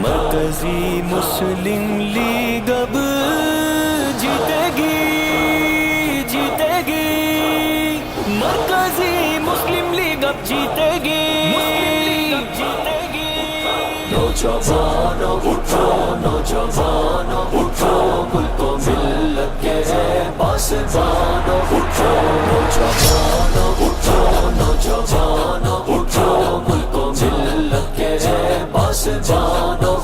مرکزی مسلم لیگ اب جیتے گی جیتے گی، مرکزی مسلم لیگ اب جیتے گی جیتے گی۔ نوجوانوں اٹھو نوجوانوں اٹھو، ملک و ملت کے ہے پاسبانوں اٹھو، نوجوانوں اٹھو نوجوانوں اٹھو، ملک و ملت کے ہے پاسبانوں